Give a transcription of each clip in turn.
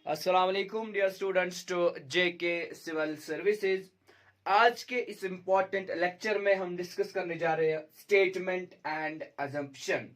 अस्सलाम वालेकुम dear students to JK civil services. आज के इस इंपॉर्टेंट लेक्चर में हम डिस्कस करने जा रहे हैं स्टेटमेंट एंड अजम्पशन।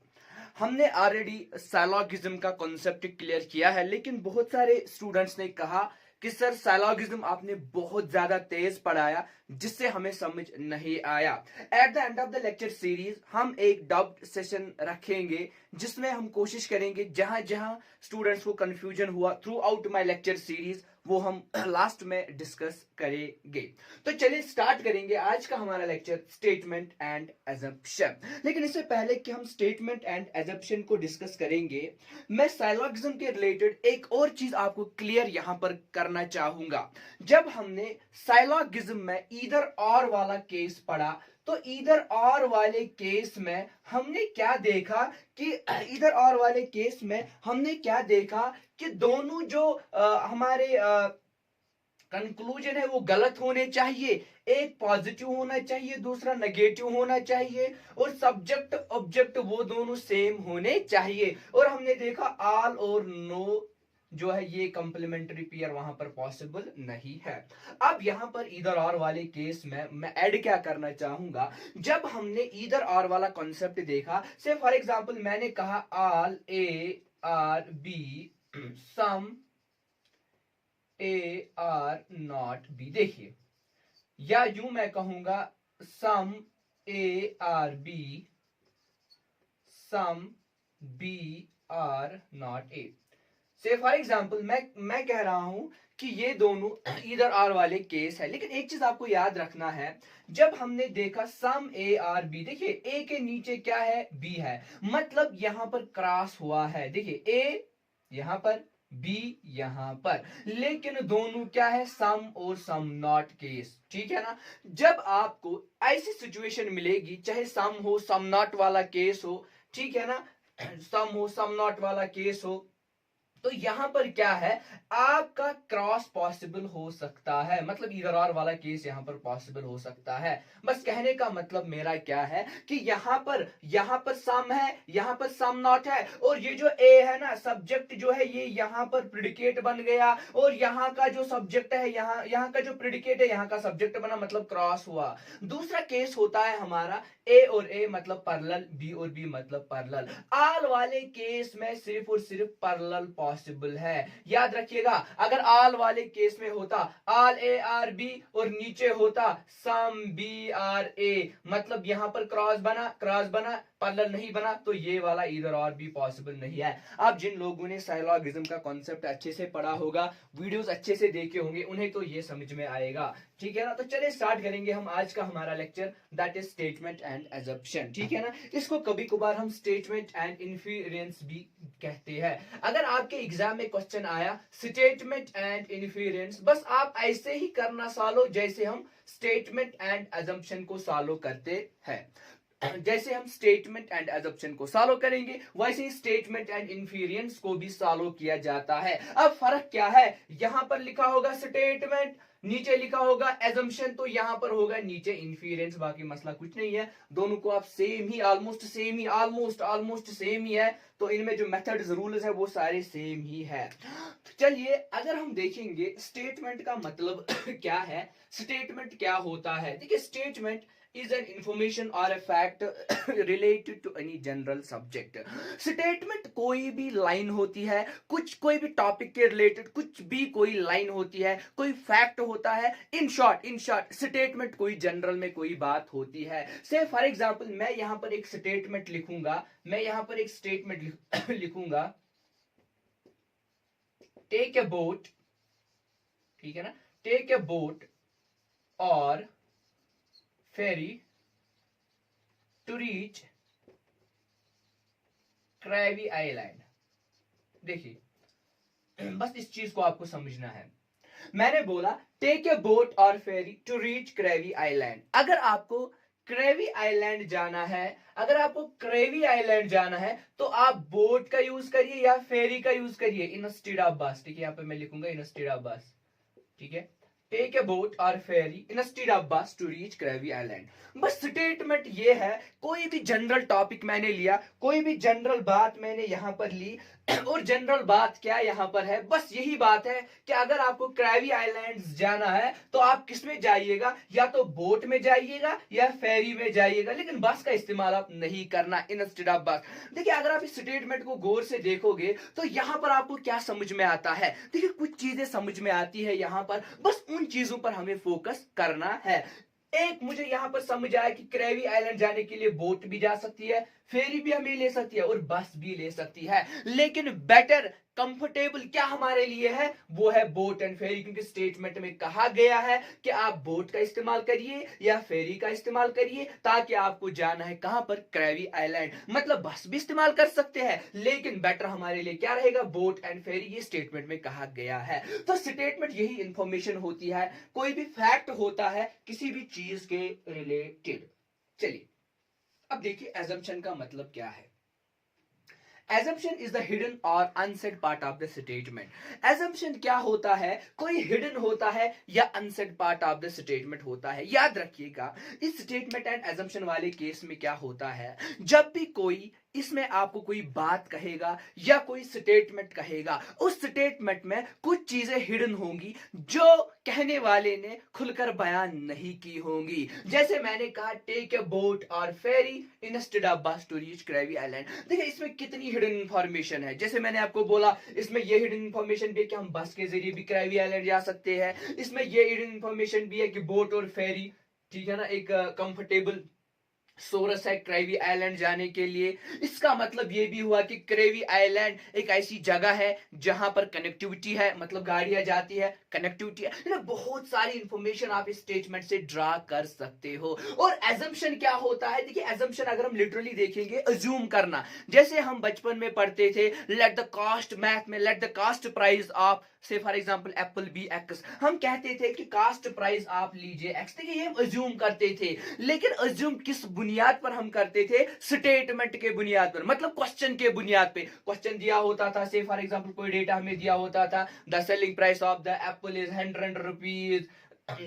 हमने ऑलरेडी साइलॉगिज्म का कॉन्सेप्ट क्लियर किया है, लेकिन बहुत सारे स्टूडेंट्स ने कहा कि सर साइलॉगिज्म आपने बहुत ज्यादा तेज पढ़ाया जिससे हमें समझ नहीं आया। At the end of the lecture series हम एक डब्ड सेशन रखेंगे जिसमें हम कोशिश करेंगे जहां जहां स्टूडेंट्स को कंफ्यूजन हुआ through out my lecture series वो हम लास्ट में डिस्कस करेंगे। तो चलिए स्टार्ट करेंगे आज का हमारा लेक्चर स्टेटमेंट एंड एजम्पशन। लेकिन इससे पहले कि हम स्टेटमेंट एंड एजम्पशन को डिस्कस करेंगे, मैं साइलॉगिज्म के रिलेटेड एक और चीज आपको क्लियर यहां पर करना चाहूंगा। जब हमने साइलॉगिज्म में ईदर और वाला केस पढ़ा तो ईदर और वाले केस में हमने क्या देखा कि ईदर और वाले केस में हमने क्या देखा कि दोनों जो हमारे कंक्लूजन है वो गलत होने चाहिए। एक पॉजिटिव होना चाहिए, दूसरा नेगेटिव होना चाहिए, और सब्जेक्ट ऑब्जेक्ट वो दोनों सेम होने चाहिए। और हमने देखा ऑल और नो जो है ये कंप्लीमेंट्री पेयर वहां पर पॉसिबल नहीं है। अब यहां पर ईदर और वाले केस में मैं ऐड क्या करना चाहूंगा, जब हमने ईदर और वाला कॉन्सेप्ट देखा, से फॉर एग्जांपल मैंने कहा all A are B some A are not B. देखिए, या यूं मैं कहूंगा some A are B some B are not A. Say for example मैं कह रहा हूं कि ये दोनों इधर आर वाले केस है, लेकिन एक चीज आपको याद रखना है। जब हमने देखा सम ए आर बी, देखिए ए के नीचे क्या है, बी है, मतलब यहां पर क्रॉस हुआ है। देखिए ए यहां पर, बी यहां पर, लेकिन दोनों क्या है, सम और सम नॉट केस। ठीक है ना। जब आपको ऐसी सिचुएशन मिलेगी, चाहे सम हो सम नॉट वाला केस हो, ठीक है ना, सम हो सम नॉट वाला केस हो, तो यहां पर क्या है, आपका क्रॉस पॉसिबल हो सकता है, मतलब इधर और वाला केस यहां पर पॉसिबल हो सकता है। बस कहने का मतलब मेरा क्या है कि यहां पर सम है, यहां पर सम नॉट है, और ये जो ए है ना सब्जेक्ट जो है, ये यहां पर प्रिडिकेट बन गया, और यहां का जो सब्जेक्ट है, यहां का जो प्रिडिकेट है, यहां का सब्जेक्ट बना, मतलब क्रॉस हुआ। दूसरा केस होता है हमारा ए और ए मतलब पैरेलल, बी और बी मतलब पैरेलल। आल वाले केस में सिर्फ और सिर्फ पैरेलल पॉसिबल है। याद रखिएगा, अगर आल वाले केस में होता आल ए आर बी और नीचे होता सम बी आर ए, मतलब यहां पर क्रॉस बना पैरेलल नहीं बना, तो ये वाला इधर और भी पॉसिबल नहीं है। अब जिन लोगों ने साइलॉगिज्म का कॉन्सेप्ट अच्छे से पढ़ा होगा, वीडियोस अच्छे से देखे होंगे, उन्हें तो ये समझ में आएगा। ठीक है ना। तो चलिए स्टार्ट करेंगे हम आज का हमारा lecture, that is statement and assumption. ठीक है ना। इसको कभी कभार हम स्टेटमेंट एंड इन्फेरेंस भी कहते हैं। अगर आपके एग्जाम में क्वेश्चन आया स्टेटमेंट एंड इन्फेरेंस, बस आप ऐसे ही करना सॉल्व जैसे हम स्टेटमेंट एंड एजम्पशन को सॉल्व करते हैं। जैसे हम स्टेटमेंट एंड एजम्पशन को सॉल्व करेंगे, वैसे ही स्टेटमेंट एंड इन्फेरेंस को भी सॉल्व किया जाता है। अब फर्क क्या है, यहां पर लिखा होगा स्टेटमेंट, नीचे लिखा होगा एजम्पशन, तो यहां पर होगा नीचे इन्फेरेंस। बाकी मसला कुछ नहीं है, दोनों को आप सेम ही, ऑलमोस्ट सेम ही है, तो इनमें जो मेथड्स रूल्स है वो सारे सेम ही है। तो चलिए अगर हम देखेंगे स्टेटमेंट का मतलब क्या है, स्टेटमेंट क्या होता है। देखिए, statement is an information or a fact related to any general subject। Statement कोई भी लाइन होती है, कोई भी टॉपिक के रिलेटेड कुछ भी कोई लाइन होती है, कोई फैक्ट होता है। इन शॉर्ट स्टेटमेंट कोई जनरल में कोई बात होती है। से फॉर एग्जांपल मैं यहां पर एक स्टेटमेंट लिखूंगा, टेक ए बोट, ठीक है ना, टेक ए बोट और फेरी टू रीच क्रैवी आइलैंड। देखिए, बस इस चीज को आपको समझना है। मैंने बोला टेक ए बोट और फेरी टू रीच क्रैवी आइलैंड। अगर आपको क्रैवी आइलैंड जाना है, तो आप बोट का यूज करिए या फेरी का यूज करिए, इंस्टेड ऑफ बस। ठीक है, यहां पे मैं लिखूंगा इंस्टेड ऑफ बस। ठीक है, टेक ए बोट और फेरी instead of bus to reach Cravy island. बस स्टेटमेंट ये है, कोई भी जनरल टॉपिक मैंने लिया, कोई भी जनरल बात मैंने यहां पर ली, और जनरल बात क्या यहाँ पर है, बस यही बात है कि अगर आपको क्रैवी आइलैंड्स जाना है तो आप किस में जाइएगा, या तो बोट में जाइएगा या फेरी में जाइएगा, लेकिन बस का इस्तेमाल आप नहीं करना इंस्टेड ऑफ बस। देखिए अगर आप इस स्टेटमेंट को गौर से देखोगे तो यहाँ पर आपको क्या समझ में आता है, देखिए कुछ चीजें समझ में आती है यहाँ पर, बस उन चीजों पर हमें फोकस करना है। एक मुझे यहां पर समझ आया कि क्रैवी आइलैंड जाने के लिए बोट भी जा सकती है, फेरी भी हमें ले सकती है और बस भी ले सकती है, लेकिन बेटर कंफर्टेबल क्या हमारे लिए है, वो है बोट एंड फेरी, क्योंकि स्टेटमेंट में कहा गया है कि आप बोट का इस्तेमाल करिए या फेरी का इस्तेमाल करिए, ताकि आपको जाना है कहां पर, क्रैवी आइलैंड। मतलब बस भी इस्तेमाल कर सकते हैं, लेकिन बेटर हमारे लिए क्या रहेगा, बोट एंड फेरी, ये स्टेटमेंट में कहा गया है। तो स्टेटमेंट यही इंफॉर्मेशन होती है, कोई भी फैक्ट होता है किसी भी चीज के रिलेटेड। चलिए अब देखिए एजम्पशन का मतलब क्या है। Assumption is the hidden or unsaid part of the statement. Assumption क्या होता है, कोई hidden होता है या unsaid part of the statement होता है। याद रखिएगा इस statement and assumption वाले केस में क्या होता है, जब भी कोई इसमें आपको कोई बात कहेगा या कोई स्टेटमेंट कहेगा, उस स्टेटमेंट में कुछ चीजें हिडन होंगी जो कहने वाले ने खुलकर बयान नहीं की होंगी। जैसे मैंने कहा टेक ए बोट और फेरी instead of bus to reach Cravy island. देखिए इसमें कितनी हिडन इंफॉर्मेशन है, जैसे मैंने आपको बोला इसमें ये हिडन इंफॉर्मेशन भी है कि हम बस के जरिए भी क्रैवी आइलैंड जा सकते हैं, इसमें ये हिडन इंफॉर्मेशन भी है कि बोट और फेरी, ठीक है ना, एक कंफर्टेबल सोरस है क्रैवी आइलैंड जाने के लिए। इसका मतलब यह भी हुआ कि क्रैवी आइलैंड एक ऐसी जगह है जहां पर कनेक्टिविटी है, मतलब गाड़ियां जाती है, कनेक्टिविटी है, बहुत सारी इंफॉर्मेशन आप इस स्टेटमेंट से ड्रा कर सकते हो। और एजम्पशन क्या होता है, देखिए एजम्पशन अगर हम लिटरली देखेंगे, अज्यूम करना, जैसे हम बचपन में पढ़ते थे लेट द कास्ट, मैथ में let the cost price of say for example apple be X, हम कहते थे कि कास्ट प्राइस आप लीजिए एक्स। देखिए ये हम अज्यूम करते थे, लेकिन अज्यूम किस बुनियाद पर हम करते थे, स्टेटमेंट के बुनियाद पर, मतलब क्वेश्चन के बुनियाद पे। क्वेश्चन दिया होता था, से फॉर एग्जांपल कोई डेटा हमें दिया होता था, the selling price of the Apple is 100 rupees,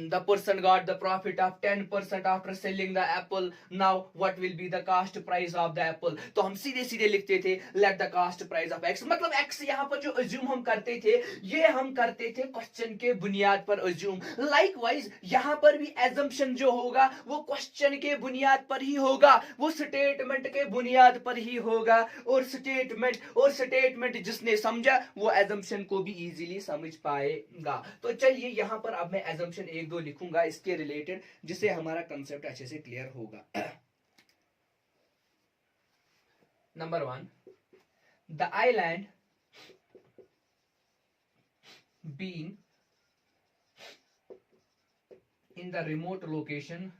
the person got the profit of 10% after selling the apple, now what will be the cost price of the apple। तो हम सीधे सीधे लिखते थे let the cost price of x, मतलब x यहाँ पर जो assume हम करते थे, ये हम करते थे क्वेश्चन के बुनियाद पर assume। लाइकवाइज यहाँ पर भी assumption जो होगा वो क्वेश्चन के बुनियाद पर ही होगा, वो स्टेटमेंट के बुनियाद पर ही होगा, और स्टेटमेंट जिसने समझा वो assumption को भी इजीली समझ पाएगा। तो चलिए यहाँ पर अब मैं assumption एक दो लिखूंगा इसके रिलेटेड, जिससे हमारा कंसेप्ट अच्छे से क्लियर होगा। Number 1, the island being in the remote location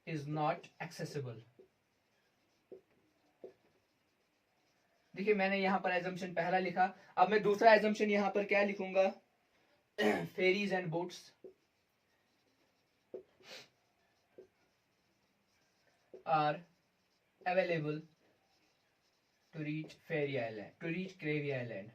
is not accessible. देखिए मैंने यहां पर एजम्पशन पहला लिखा, अब मैं दूसरा एजम्पशन यहां पर क्या लिखूंगा, ferries and boats are available to reach ferry island, to reach Cravy island.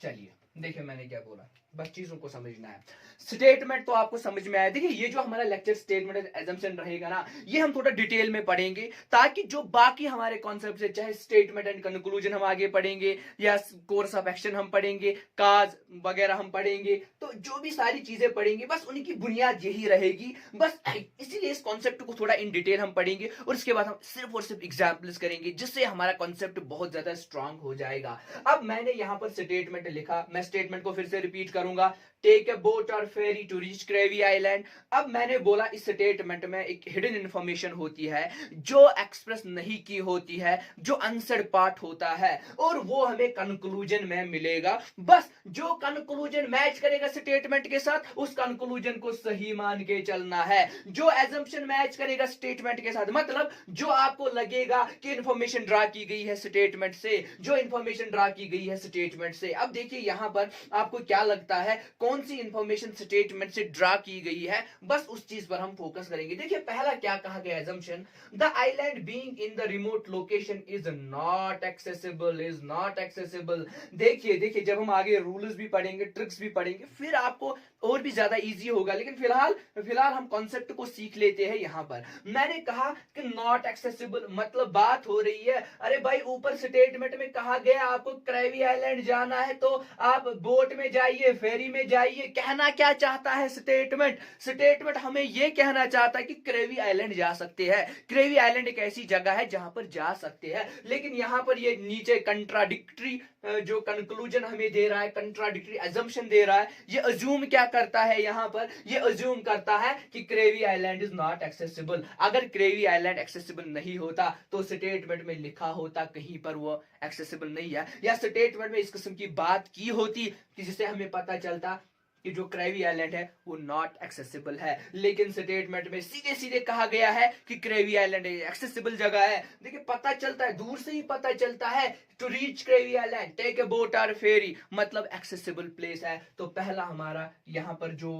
चलिए देखिए मैंने क्या बोला, बस चीजों को समझना है। स्टेटमेंट तो आपको समझ में आया। देखिए ये जो हमारा लेक्चर स्टेटमेंट एजम्पशन रहेगा ना, ये हम थोड़ा डिटेल में पढ़ेंगे, ताकि जो बाकी हमारे कॉन्सेप्ट है, चाहे स्टेटमेंट एंड कंक्लूजन हम आगे पढ़ेंगे या कोर्स ऑफ एक्शन हम पढ़ेंगे, काज वगैरह हम पढ़ेंगे, तो जो भी सारी चीजें पढ़ेंगे बस उनकी बुनियाद यही रहेगी। बस इसीलिए इस कॉन्सेप्ट को थोड़ा इन डिटेल हम पढ़ेंगे, और इसके बाद हम सिर्फ और सिर्फ एग्जाम्पल्स करेंगे, जिससे हमारा कॉन्सेप्ट बहुत ज्यादा स्ट्रांग हो जाएगा। अब मैंने यहां पर स्टेटमेंट लिखा, मैं स्टेटमेंट को फिर से रिपीट करूंगा, टेक ए बोट और फेरी टू रीच क्रैवी आइलैंड। अब मैंने बोला इस स्टेटमेंट में एक हिडन इंफॉर्मेशन होती है जो एक्सप्रेस नहीं की होती है, जो अनसेड पार्ट होता है, और वो हमें कंक्लूजन में मिलेगा। बस जो कंक्लूजन मैच करेगा स्टेटमेंट के साथ, उस कंक्लूजन को सही मान के चलना है। जो एजम्पशन मैच करेगा स्टेटमेंट के साथ, मतलब जो आपको लगेगा कि इंफॉर्मेशन ड्रा की गई है स्टेटमेंट से, जो इंफॉर्मेशन ड्रा की गई है स्टेटमेंट से। अब देखिए यहां पर आपको क्या लगता है कौन सी इंफॉर्मेशन स्टेटमेंट से ड्रा की गई है, बस उस चीज पर हम फोकस करेंगे। देखिए पहला क्या कहा गया assumption, the island being in the remote location is not accessible, is not accessible. देखिए देखिए जब हम आगे रूल्स भी पढ़ेंगे, ट्रिक्स भी पढ़ेंगे, फिर आपको और भी ज्यादा इजी होगा, लेकिन फिलहाल फिलहाल हम कॉन्सेप्ट को सीख लेते हैं। यहां पर मैंने कहा कि नॉट एक्सेसिबल मतलब बात हो रही है, अरे भाई ऊपर स्टेटमेंट में कहा गया आपको क्रेवी आइलैंड जाना है तो आप बोट में जाइए, फेरी में जाइए। कहना क्या चाहता है स्टेटमेंट, स्टेटमेंट हमें यह कहना चाहता है कि क्रेवी आइलैंड जा सकते हैं। क्रेवी आइलैंड एक ऐसी जगह है जहां पर जा सकते हैं, लेकिन यहां पर ये नीचे कंट्राडिक्टरी जो कंक्लूजन हमें दे रहा है, कंट्राडिक्टरी अजम्पशन दे रहा है। ये अज्यूम क्या करता है, यहां पर ये अज्यूम करता है कि क्रेवी आइलैंड इज नॉट एक्सेसिबल। अगर क्रेवी आइलैंड एक्सेसिबल नहीं होता तो स्टेटमेंट में लिखा होता कहीं पर वो एक्सेसिबल नहीं है, या स्टेटमेंट में इस किस्म की बात की होती कि जिससे हमें पता चलता कि जो क्रेवी आइलैंड है वो नॉट एक्सेसिबल है। लेकिन स्टेटमेंट में सीधे सीधे कहा गया है कि क्रेवी आइलैंड एक्सेसिबल जगह है। देखिए पता चलता है, दूर से ही पता चलता है, to reach Crevy island take a boat और फेरी, मतलब एक्सेसिबल प्लेस है। तो पहला हमारा यहाँ पर जो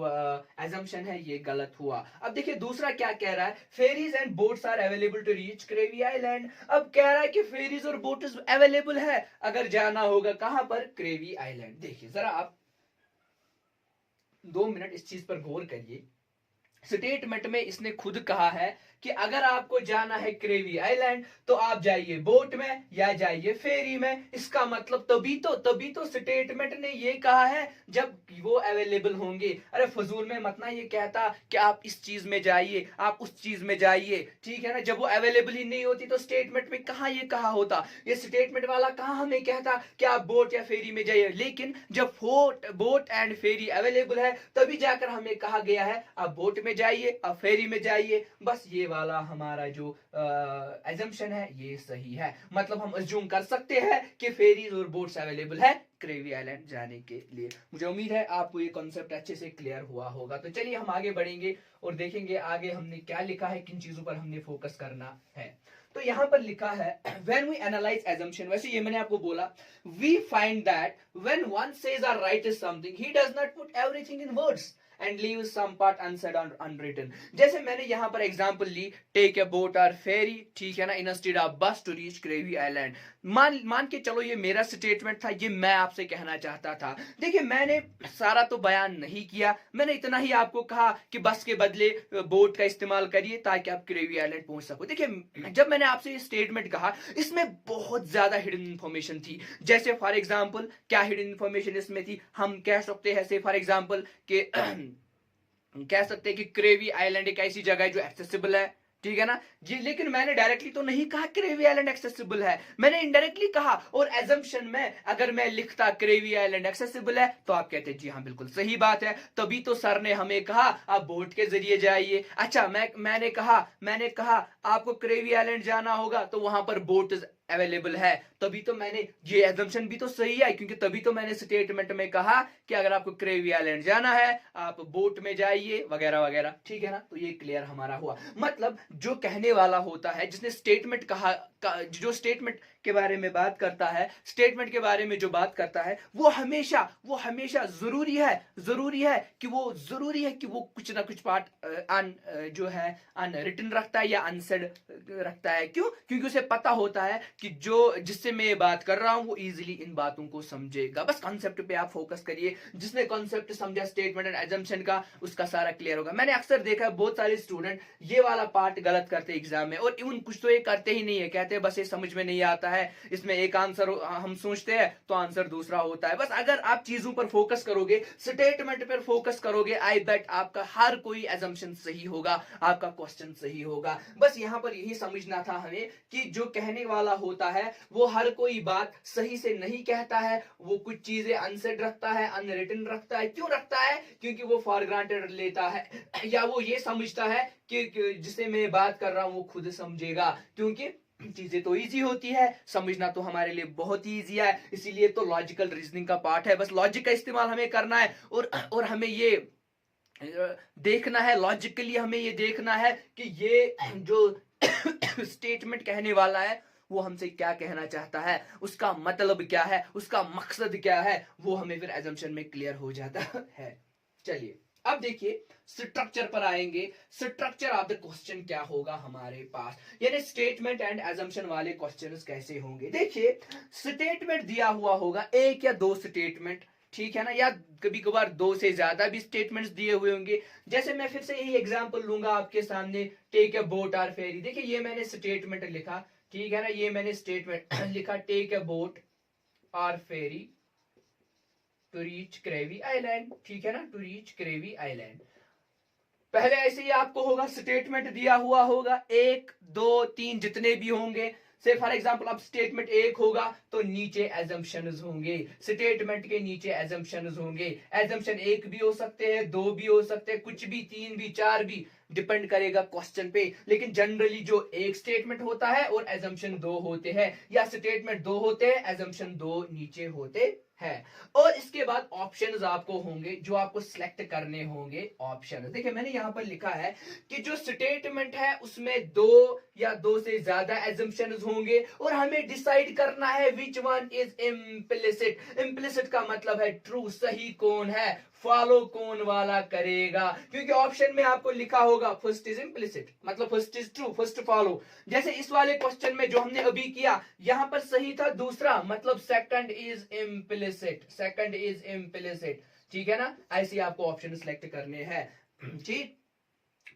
एजम्पशन है ये गलत हुआ। अब देखिए दूसरा क्या कह रहा है, ferries and boats are available to reach Crevy island. अब कह रहा है कि फेरीज और बोट्स अवेलेबल है अगर जाना होगा कहां पर, क्रेवी आइलैंड। देखिए जरा आप 2 मिनट इस चीज पर गौर करिए। स्टेटमेंट में इसने खुद कहा है कि अगर आपको जाना है क्रेवी आइलैंड तो आप जाइए बोट में या जाइए फेरी में। इसका मतलब तभी तो स्टेटमेंट ने ये कहा है जब वो अवेलेबल होंगे। अरे फजूल में मत ना ये कहता कि आप इस चीज में जाइए, आप उस चीज में जाइए, ठीक है ना। जब वो अवेलेबल ही नहीं होती तो स्टेटमेंट में कहां ये कहा होता, ये स्टेटमेंट वाला कहां हमें कहता कि आप बोट या फेरी में जाइए। लेकिन जब बोट एंड फेरी अवेलेबल है तभी जाकर हमें कहा गया है आप बोट में जाइए, आप फेरी में जाइए। बस ये वाला हमारा जो एजम्पशन है ये सही है। मतलब हम अज्यूम कर सकते हैं कि फेरीज और बोट्स अवेलेबल है क्रेवी आइलैंड जाने के लिए। मुझे उम्मीद है आपको ये कॉन्सेप्ट अच्छे से क्लियर हुआ होगा। तो चलिए हम आगे बढ़ेंगे और देखेंगे आगे हमने क्या लिखा है, किन चीजों पर हमने फोकस करना है। तो यहां पर लिखा है when we analyze assumption, वैसे ये मैंने आपको बोला, we find that when one says or writes something he does not put everything in words and leave some part unsaid or unwritten। जैसे मैंने यहां पर एग्जांपल ली, टेक ए बोट और फेरी, ठीक है ना, instead of bus to reach Crevy island. मान के चलो ये मेरा स्टेटमेंट था, ये मैं आपसे कहना चाहता था। देखिए मैंने सारा तो बयान नहीं किया, मैंने इतना ही आपको कहा कि बस के बदले बोट का इस्तेमाल करिए ताकि आप क्रेवी आइलैंड पहुंच सको। देखिए जब मैंने आपसे ये स्टेटमेंट कहा इसमें बहुत ज्यादा हिडन इंफॉर्मेशन थी। जैसे फॉर एग्जांपल क्या हिडन इंफॉर्मेशन इसमें थी, हम कह सकते हैं फॉर एग्जांपल के कह सकते हैं कि क्रेवी आइलैंड एक ऐसी जगह है जो एक्सेसिबल है, ठीक है ना जी। लेकिन मैंने डायरेक्टली तो नहीं कहा क्रेवी आइलैंड एक्सेसिबल है, मैंने इनडायरेक्टली कहा। और एजम्पशन में अगर मैं लिखता क्रेवी आइलैंड एक्सेसिबल है तो आप कहते जी हाँ बिल्कुल सही बात है, तभी तो सर ने हमें कहा आप बोट के जरिए जाइए। अच्छा मैंने कहा आपको क्रेवी आइलैंड जाना होगा तो वहां पर बोट अवेलेबल है, तभी तो मैंने, ये एजम्पशन भी तो सही है क्योंकि तभी तो मैंने स्टेटमेंट में कहा कि अगर आपको क्रेवी आइलैंड जाना है आप बोट में जाइए वगैरह वगैरह, ठीक है ना। तो ये क्लियर हमारा हुआ। मतलब जो कहने वाला होता है, जिसने स्टेटमेंट जो स्टेटमेंट के बारे में बात करता है, स्टेटमेंट के बारे में जो बात करता है वो हमेशा जरूरी है कि वो कुछ ना कुछ पार्ट जो है अनरिटन रखता है या अनसेड रखता है। क्यों? क्योंकि उसे पता होता है कि जिससे मैं बात कर रहा हूं वो इजीली इन बातों को समझेगा। बस कॉन्सेप्ट पे आप फोकस करिए, जिसने कॉन्सेप्ट समझा स्टेटमेंट एंड एजम्पशन का उसका सारा क्लियर होगा। मैंने अक्सर देखा है बहुत सारे स्टूडेंट ये वाला पार्ट गलत करते एग्जाम में, और इवन कुछ तो ये करते ही नहीं है, कहते हैं बस ये समझ में नहीं आता है, इसमें एक आंसर हम सोचते हैं तो आंसर दूसरा होता है। बस अगर आप चीजों पर फोकस करोगे, स्टेटमेंट पर फोकस करोगे, आई बेट आपका हर कोई एजम्पशन सही होगा, आपका क्वेश्चन सही होगा। बस यहां पर यही समझना था हमें कि जो कहने वाला होता है वो हर कोई बात सही से नहीं कहता है, वो कुछ चीजें अनसेड रखता है, अनरिटन रखता है। क्यों रखता है? क्योंकि वो फॉर ग्रांटेड लेता है या वो ये समझता है कि जिसे मैं बात कर रहा हूं वो खुद समझेगा। क्योंकि चीजें तो इजी होती है, समझना तो हमारे लिए बहुत ही इजी है, इसीलिए तो लॉजिकल रीजनिंग का पार्ट है। बस लॉजिक का इस्तेमाल हमें करना है और हमें ये देखना है, लॉजिकली हमें ये देखना है कि ये जो स्टेटमेंट कहने वाला है वो हमसे क्या कहना चाहता है, उसका मतलब क्या है, उसका मकसद क्या है, वो हमें फिर एजम्पशन में क्लियर हो जाता है। चलिए अब देखिए स्ट्रक्चर पर आएंगे। स्ट्रक्चर ऑफ द क्वेश्चन क्या होगा हमारे पास, यानी स्टेटमेंट एंड एजम्पशन वाले क्वेश्चंस कैसे होंगे। देखिए स्टेटमेंट दिया हुआ होगा, एक या दो स्टेटमेंट, ठीक है ना, या कभी कभार दो से ज्यादा भी स्टेटमेंट्स दिए हुए होंगे। जैसे मैं फिर से यही एग्जांपल लूंगा आपके सामने, टेक ए बोट और फेरी। देखिए ये मैंने स्टेटमेंट लिखा, ठीक है ना, ये मैंने स्टेटमेंट लिखा, टेक ए बोट और फेरी टू रीच क्रेवी आइलैंड, ठीक है ना, टू रीच क्रेवी आइलैंड। पहले ऐसे ही आपको होगा, स्टेटमेंट दिया हुआ होगा, एक दो तीन जितने भी होंगे, से फॉर एग्जांपल अब स्टेटमेंट एक होगा तो नीचे एजम्पशंस होंगे, स्टेटमेंट के नीचे एजम्पशंस होंगे। एजम्पशन एक भी हो सकते हैं, दो भी हो सकते हैं, कुछ भी, तीन भी, चार भी, डिपेंड करेगा क्वेश्चन पे। लेकिन जनरली जो एक स्टेटमेंट होता है और एजम्पशन दो होते हैं, या स्टेटमेंट दो होते हैं, एजम्पशन दो नीचे होते हैं। और इसके बाद ऑप्शंस आपको होंगे जो आपको सिलेक्ट करने होंगे। ऑप्शन देखिए मैंने यहां पर लिखा है कि जो स्टेटमेंट है उसमें दो या दो से ज्यादा एजम्पशंस होंगे और हमें डिसाइड करना है which one is implicit. Implicit का मतलब है ट्रू, सही कौन है, फॉलो कौन वाला करेगा, क्योंकि ऑप्शन में आपको लिखा होगा फर्स्ट इज इम्प्लिसिट, मतलब first is true, first follow. जैसे इस वाले क्वेश्चन में जो हमने अभी किया, यहां पर सही था दूसरा, मतलब second is implicit, second is implicit, ठीक है ना। ऐसे आपको ऑप्शन सिलेक्ट करने हैं, ठीक।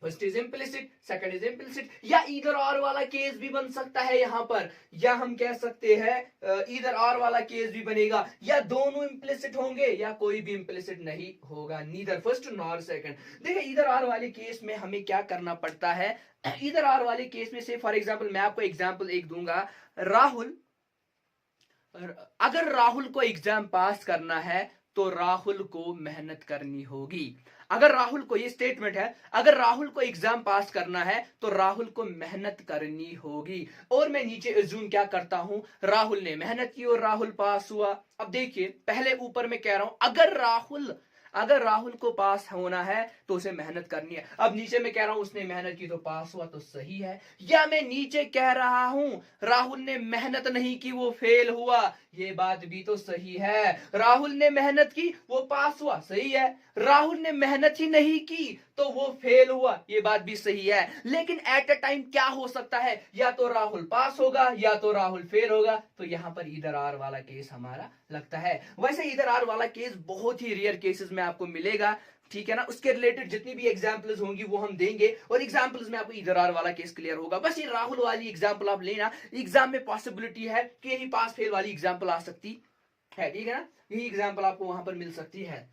First is implicit, second is implicit, या ईदर और वाला केस भी बन सकता है यहां पर, या हम कह सकते हैं ईदर और वाला केस भी बनेगा, या दोनों इम्प्लिसिट होंगे या कोई भी इम्प्लिसिट नहीं होगा, नीदर फर्स्ट नॉर सेकंड। देखिए ईदर और वाले केस में हमें क्या करना पड़ता है, ईदर और वाले केस में से फॉर एग्जांपल मैं आपको एग्जांपल एक दूंगा, राहुल, अगर राहुल को एग्जाम पास करना है तो राहुल को मेहनत करनी होगी। अगर राहुल को, ये स्टेटमेंट है, अगर राहुल को एग्जाम पास करना है तो राहुल को मेहनत करनी होगी। और मैं नीचे अज्यूम क्या करता हूं, राहुल ने मेहनत की और राहुल पास हुआ। अब देखिए पहले ऊपर मैं कह रहा हूं अगर राहुल को पास होना है तो उसे मेहनत करनी है। अब नीचे मैं कह रहा हूं उसने मेहनत की तो पास हुआ, तो सही है। या मैं नीचे कह रहा हूं राहुल ने मेहनत नहीं की वो फेल हुआ, ये बात भी तो सही है। राहुल ने मेहनत की वो पास हुआ, सही है। राहुल ने मेहनत ही नहीं की तो वो फेल हुआ, ये बात भी सही है। लेकिन एट अ टाइम क्या हो सकता है, या तो राहुल पास होगा या तो राहुल फेल होगा, तो यहां पर इधर आर वाला केस हमारा लगता है। वैसे इधर आर वाला केस बहुत ही रेयर केसेस में आपको मिलेगा, ठीक है ना। उसके रिलेटेड जितनी भी एग्जांपल्स होंगी वो हम देंगे, और एग्जांपल्स में आपको इधर आर वाला केस क्लियर होगा। बस ये राहुल वाली एग्जांपल आप लेना, एग्जाम में पॉसिबिलिटी है कि यही पास फेल वाली एग्जांपल आ सकती है, ठीक है ना, यही एग्जांपल आपको वहां पर मिल सकती है,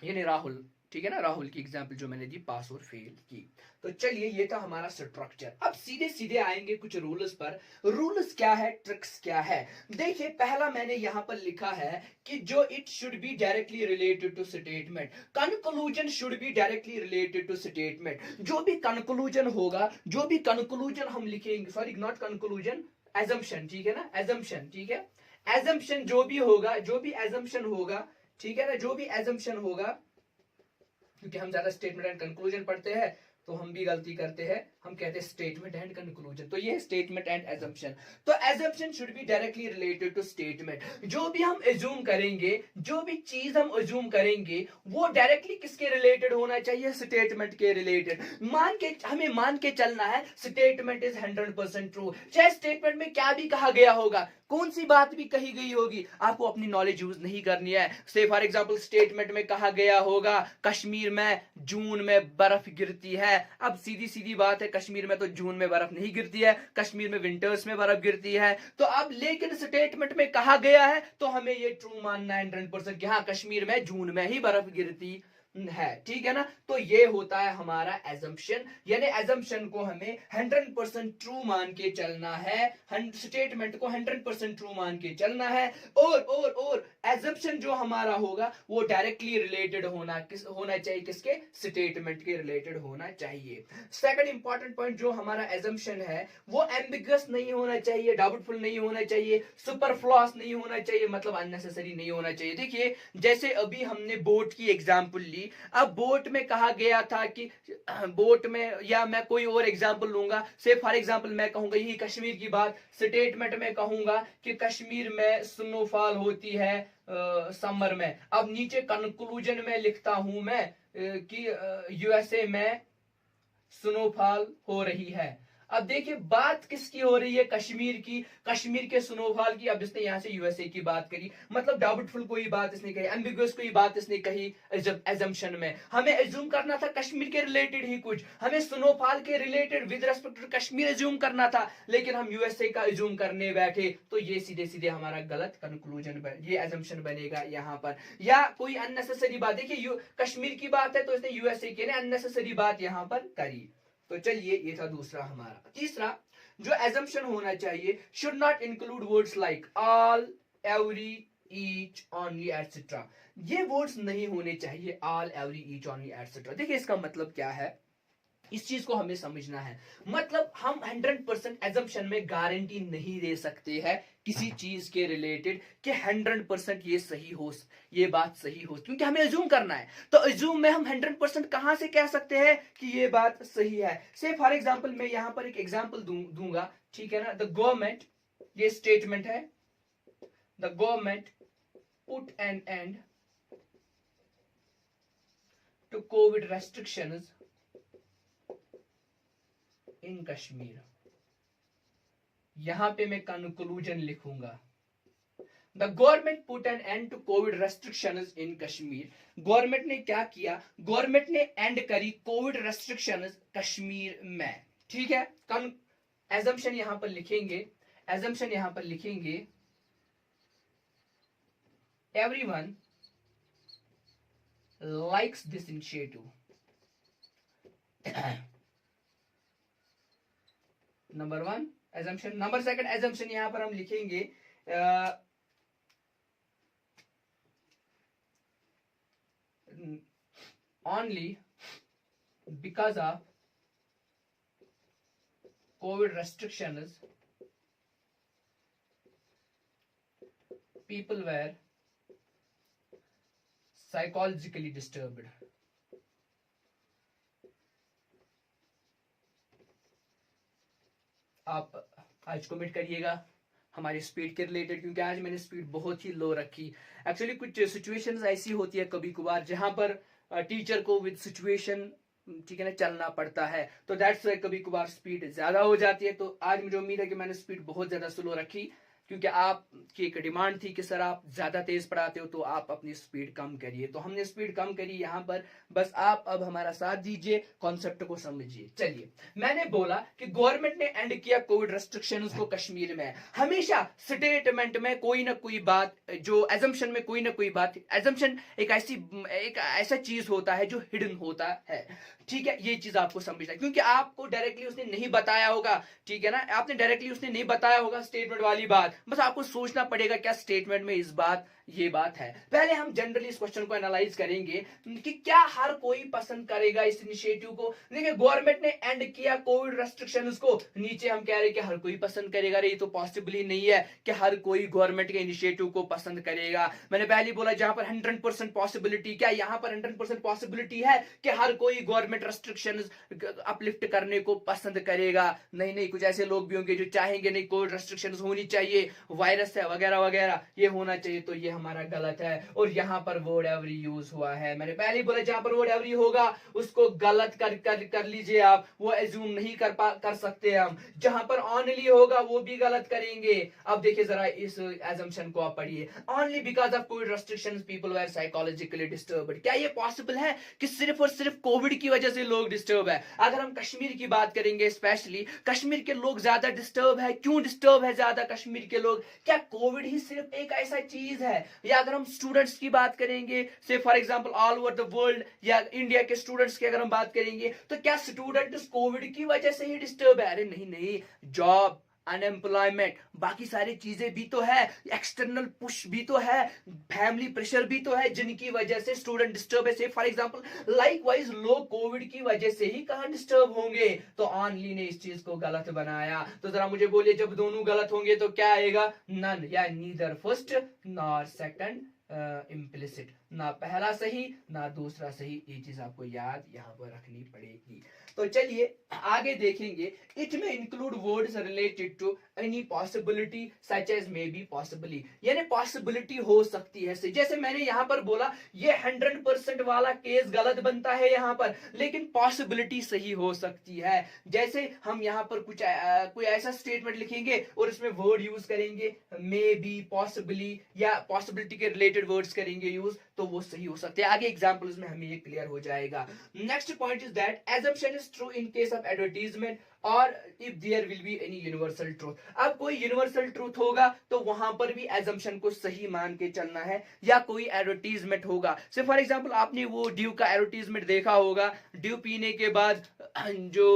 यानी राहुल, ठीक है ना, राहुल की एग्जांपल जो मैंने दी पास और फेल की। तो चलिए ये था हमारा स्ट्रक्चर। अब सीधे सीधे आएंगे कुछ रूल्स पर। रूल्स क्या है, ट्रिक्स क्या है। देखिए पहला मैंने यहां पर लिखा है कि जो it should be directly related to statement, conclusion should be directly related to statement. जो भी कंक्लूजन होगा, जो भी कंक्लूजन हम लिखेंगे, सॉरी नॉट कंक्लूजन, एजम्पशन, ठीक है ना, एजम्पशन, ठीक है, एजम्पशन जो भी होगा, जो भी एजम्पशन होगा, ठीक है ना, जो भी एजम्पशन होगा, क्योंकि हम ज्यादा स्टेटमेंट एंड कंक्लूजन पढ़ते हैं तो हम भी गलती करते हैं, हम कहते हैं स्टेटमेंट एंड कंक्लूजन, तो ये है स्टेटमेंट एंड एजम्पशन। तो assumption should be directly related to statement. जो भी हम एज्यूम करेंगे, जो भी चीज हम एज्यूम करेंगे वो डायरेक्टली किसके रिलेटेड होना चाहिए, स्टेटमेंट के रिलेटेड। हमें मान के चलना है स्टेटमेंट इज 100% ट्रू, चाहे स्टेटमेंट में क्या भी कहा गया होगा, कौन सी बात भी कही गई होगी, आपको अपनी नॉलेज यूज नहीं करनी है। से फॉर एग्जांपल स्टेटमेंट में कहा गया होगा कश्मीर में जून में बर्फ गिरती है, अब सीधी सीधी बात है कश्मीर में तो जून में बर्फ नहीं गिरती है, कश्मीर में विंटर्स में बर्फ गिरती है। तो अब लेकिन स्टेटमेंट में कहा गया है तो हमें ये ट्रू मानना है 100% कि हाँ कश्मीर में जून में ही बर्फ गिरती है, ठीक है ना। तो ये होता है हमारा एजम्पशन, यानी एजम्पशन को हमें 100% ट्रू मान के चलना है, स्टेटमेंट को 100% ट्रू मान के चलना है। और एजम्पशन जो हमारा होगा वो डायरेक्टली रिलेटेड होना चाहिए, किसके, स्टेटमेंट के रिलेटेड होना चाहिए। सेकंड इंपॉर्टेंट पॉइंट जो हमारा एजम्पशन है वो एम्बिगस नहीं होना चाहिए, डाउटफुल नहीं होना चाहिए, सुपरफ्लुअस नहीं होना चाहिए, मतलब अननेसेसरी नहीं होना चाहिए। देखिए जैसे अभी हमने बोट की एग्जांपल ली, थी। अब बोट में कहा गया था कि बोट में, या मैं कोई और एग्जांपल लूंगा, से फॉर एग्जांपल मैं कहूंगा यही कश्मीर की बात, स्टेटमेंट में कहूंगा कि कश्मीर में स्नोफॉल होती है समर में। अब नीचे कंक्लूजन में लिखता हूं मैं कि यूएसए में स्नोफॉल हो रही है। अब देखिए बात किसकी हो रही है, कश्मीर की, कश्मीर के स्नोफॉल की। अब इसने यहां से यूएसए की बात करी, मतलब डाउटफुल कोई बात इसने कही, एम्बिगुअस कोई बात इसने कही एजम्पशन में। हमें एज्यूम करना था कश्मीर के रिलेटेड ही कुछ, हमें स्नोफॉल के related with respect to Kashmir assume करना था, लेकिन हम यूएसए का एज्यूम करने बैठे, तो ये सीधे सीधे हमारा गलत कंक्लूजन, ये एजम्पशन बनेगा यहां पर। या कोई अननेसेसरी बात, देखिए कश्मीर की बात है तो इसने यूएसए के ने अननेसेसरी बात यहां पर करी। तो चलिए ये था दूसरा हमारा। तीसरा जो एजम्पशन होना चाहिए, should not include words like all, every, each, only etcetera. ये वर्ड्स नहीं होने चाहिए, all, every, each, only etcetera. देखिए इसका मतलब क्या है, इस चीज को हमें समझना है। मतलब हम 100% एजम्पशन में गारंटी नहीं दे सकते हैं किसी चीज के रिलेटेड कि 100% ये सही हो, ये बात सही हो, क्योंकि हमें एज्यूम करना है। तो एज्यूम में हम 100% कहां से कह सकते हैं कि ये बात सही है। से फॉर एग्जांपल मैं यहां पर एक एग्जांपल दूंगा, ठीक है ना। द गवर्नमेंट, ये स्टेटमेंट है, the government put an end to covid restrictions in Kashmir. यहां पे मैं कंक्लूजन लिखूंगा, the government put an end to covid restrictions in Kashmir. Government ने क्या किया, गवर्नमेंट ने एंड करी कोविड रेस्ट्रिक्शंस कश्मीर में, ठीक है। एजम्पशन यहां पर लिखेंगे, एजम्पशन यहां पर लिखेंगे, everyone likes this initiative. Number one assumption. Number second assumption यहां पर हम लिखेंगे only because of covid restrictions people were psychologically disturbed. आप आज कमेंट करिएगा हमारी स्पीड के रिलेटेड, क्योंकि आज मैंने स्पीड बहुत ही लो रखी। एक्चुअली कुछ सिचुएशंस ऐसी होती है कभी कभार जहां पर टीचर को विद सिचुएशन, ठीक है ना, चलना पड़ता है, तो दैट्स वाई कभी कभार स्पीड ज्यादा हो जाती है। तो आज मुझे उम्मीद है कि मैंने स्पीड बहुत ज्यादा स्लो रखी, क्योंकि आपकी एक डिमांड थी कि सर आप ज्यादा तेज पढ़ाते हो तो आप अपनी स्पीड कम करिए, तो हमने स्पीड कम करी यहाँ पर। बस आप अब हमारा साथ दीजिए, कॉन्सेप्ट को समझिए। चलिए, मैंने बोला कि गवर्नमेंट ने एंड किया कोविड रेस्ट्रिक्शंस को कश्मीर में। हमेशा स्टेटमेंट में कोई ना कोई बात, जो एजम्पशन में कोई ना कोई बात, एजम्पशन एक ऐसा चीज होता है जो हिडन होता है, ठीक है। ये चीज आपको समझना है, क्योंकि आपको डायरेक्टली उसने नहीं बताया होगा, ठीक है ना, आपने डायरेक्टली उसने नहीं बताया होगा स्टेटमेंट वाली बात, बस आपको सोचना पड़ेगा क्या स्टेटमेंट में इस बात, ये बात है। पहले हम जनरली इस क्वेश्चन को एनालाइज करेंगे कि क्या हर कोई पसंद करेगा इस इनिशिएटिव को। देखिए गवर्नमेंट ने एंड किया कोविड रेस्ट्रिक्शंस को, नीचे हम कह रहे हैं कि हर कोई पसंद करेगा। ये तो पॉसिबल ही नहीं है कि हर कोई गवर्नमेंट के इनिशिएटिव को पसंद करेगा। मैंने पहले बोला जहां पर 100% पॉसिबिलिटी, क्या यहां पर 100% पॉसिबिलिटी है कि हर कोई गवर्नमेंट रेस्ट्रिक्शंस अपलिफ्ट करने को पसंद करेगा? नहीं नहीं, कुछ ऐसे लोग भी होंगे जो चाहेंगे नहीं कोविड रेस्ट्रिक्शंस होनी चाहिए, वायरस है वगैरह वगैरह, ये होना चाहिए, तो ये हमारा गलत है। और यहां पर वर्ड एवरी यूज हुआ है, मैंने पहले ही बोला जहां पर वर्ड एवरी होगा उसको गलत कर लीजिए आप, वो एज्यूम नहीं कर सकते हम। जहां पर ओनली होगा वो भी गलत करेंगे। अब देखिए जरा इस एजम्पशन को आप पढ़िए, only because of covid restrictions people were psychologically disturbed. क्या ये पॉसिबल है कि सिर्फ और सिर्फ कोविड की वजह से लोग डिस्टर्ब है? अगर हम कश्मीर की बात करेंगे, स्पेशली कश्मीर के लोग ज्यादा डिस्टर्ब है। क्यों डिस्टर्ब है ज्यादा कश्मीर के लोग? क्या कोविड ही सिर्फ एक ऐसा चीज है? या अगर हम स्टूडेंट्स की बात करेंगे, से for example all over the world, या इंडिया के स्टूडेंट्स की अगर हम बात करेंगे, तो क्या स्टूडेंट्स कोविड की वजह से ही डिस्टर्ब है? अरे नहीं नहीं, जॉब, अनएम्प्लॉयमेंट, बाकी सारी चीजें भी तो है, एक्सटर्नल पुश भी तो है, फैमिली प्रेशर भी तो है, जिनकी वजह से स्टूडेंट डिस्टर्ब है। से फॉर एग्जांपल लाइकवाइज लोग कोविड की वजह से ही कहां डिस्टर्ब होंगे? तो ऑनली ने इस चीज को गलत बनाया। तो जरा मुझे बोलिए, जब दोनों गलत होंगे तो क्या आएगा? नन, या neither first nor second implicit, ना पहला सही ना दूसरा सही, ये चीज आपको याद यहाँ पर रखनी पड़ेगी। तो चलिए आगे देखेंगे। It may include words related to any possibility such as may be possibly, यानी पॉसिबिलिटी हो सकती है। जैसे मैंने यहाँ पर बोला ये 100% वाला केस गलत बनता है यहाँ पर, लेकिन पॉसिबिलिटी सही हो सकती है। जैसे हम यहाँ पर कुछ कोई ऐसा स्टेटमेंट लिखेंगे और इसमें वर्ड यूज करेंगे मे बी, पॉसिबली या पॉसिबिलिटी के रिलेटेड वर्ड्स करेंगे यूज, तो वो सही हो सकते हैं। आगे एग्जांपल्स में हमें ये क्लियर हो जाएगा। Next point is that assumption is true in case of advertisement or if there will be any universal truth। अब कोई यूनिवर्सल ट्रूथ होगा तो वहां पर भी assumption को सही मान के चलना है, या कोई एडवर्टीजमेंट होगा। से फॉर एग्जांपल आपने वो ड्यू का एडवर्टीजमेंट देखा होगा, ड्यू पीने के बाद जो